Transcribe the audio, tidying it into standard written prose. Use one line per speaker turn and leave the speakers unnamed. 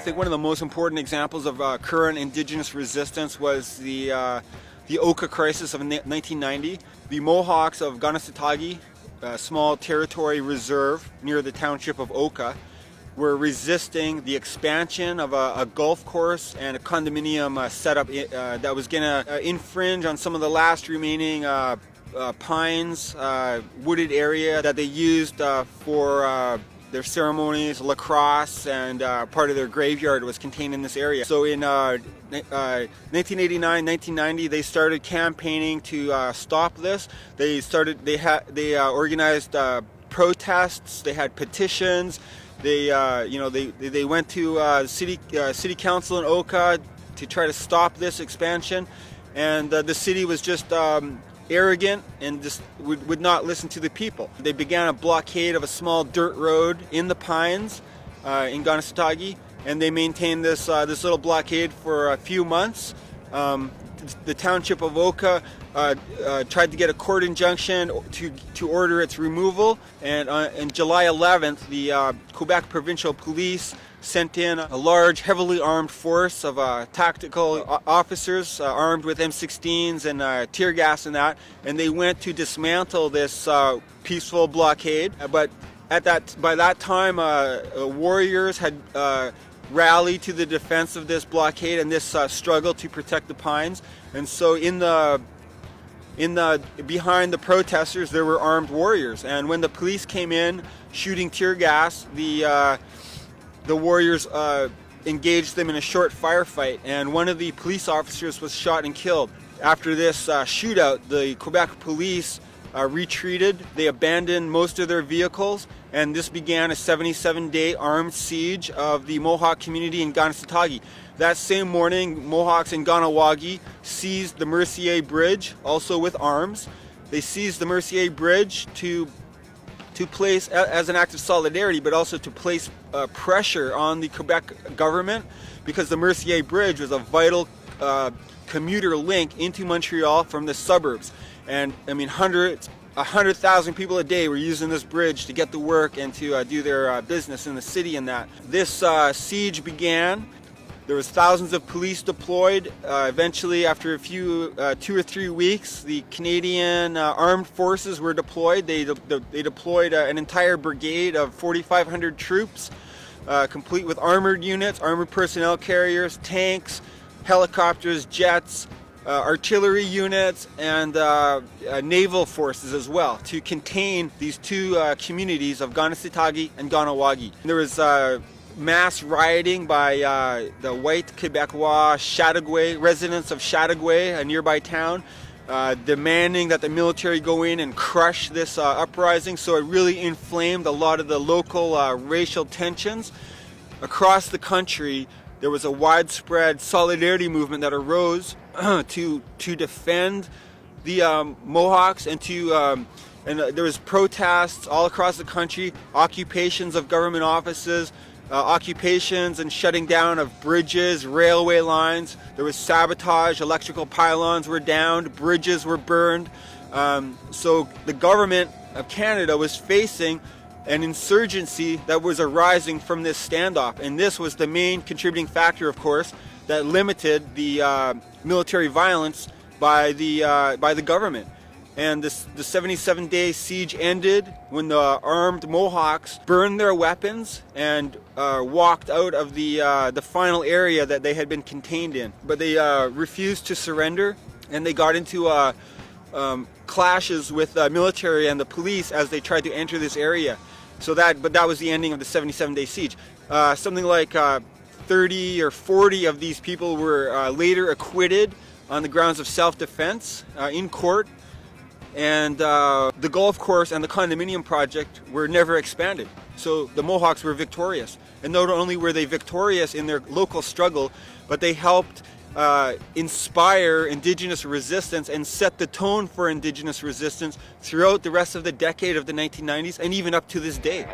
think one of the most important examples of current Indigenous resistance was the Oka Crisis of 1990. The Mohawks of Kanehsatake, a small territory reserve near the township of Oka, were resisting the expansion of a golf course and a condominium setup that was going to infringe on some of the last remaining pines, wooded area that they used for their ceremonies. Lacrosse and part of their graveyard was contained in this area. So in 1989, 1990, they started campaigning to stop this. They organized protests. They had petitions. They went to city council in Oka to try to stop this expansion, and the city was just arrogant and just would not listen to the people. They began a blockade of a small dirt road in the pines in Kanehsatake, and they maintained this little blockade for a few months. The township of Oka tried to get a court injunction to order its removal, and on July 11th, the Quebec Provincial Police sent in a large, heavily armed force of tactical officers armed with M16s and tear gas and that, and they went to dismantle this peaceful blockade. But by that time, warriors had rallied to the defense of this blockade and this struggle to protect the pines. And so behind the protesters there were armed warriors, and when the police came in shooting tear gas, the warriors engaged them in a short firefight, and one of the police officers was shot and killed. After this shootout, the Quebec police retreated. They abandoned most of their vehicles, and this began a 77-day armed siege of the Mohawk community in Kanehsatake. That same morning, Mohawks in Kahnawake seized the Mercier Bridge, also with arms. They seized the Mercier Bridge to place, as an act of solidarity, but also to place pressure on the Quebec government, because the Mercier Bridge was a vital commuter link into Montreal from the suburbs. And I mean, 100,000 people a day were using this bridge to get to work and to do their business in the city and that. This siege began. There was thousands of police deployed. Eventually, after a few 2 or 3 weeks, the Canadian armed forces were deployed. They deployed an entire brigade of 4,500 troops, complete with armored units, armored personnel carriers, tanks, helicopters, jets, artillery units, and naval forces as well, to contain these two communities of Kanehsatake and Kahnawake. There was mass rioting by the white Quebecois Chateauguay, residents of Chateauguay, a nearby town, demanding that the military go in and crush this uprising. So it really inflamed a lot of the local racial tensions. Across the country, there was a widespread solidarity movement that arose to defend the Mohawks, and there was protests all across the country, occupations of government offices, occupations and shutting down of bridges, railway lines. There was sabotage, electrical pylons were downed, bridges were burned. So the government of Canada was facing an insurgency that was arising from this standoff, and this was the main contributing factor, of course, that limited the military violence by the government. And the 77-day siege ended when the armed Mohawks burned their weapons and walked out of the final area that they had been contained in. But they refused to surrender, and they got into clashes with the military and the police as they tried to enter this area. But that was the ending of the 77-day siege. Something like 30 or 40 of these people were later acquitted on the grounds of self-defense in court. And the golf course and the condominium project were never expanded. So the Mohawks were victorious. And not only were they victorious in their local struggle, but they helped inspire Indigenous resistance and set the tone for Indigenous resistance throughout the rest of the decade of the 1990s and even up to this day.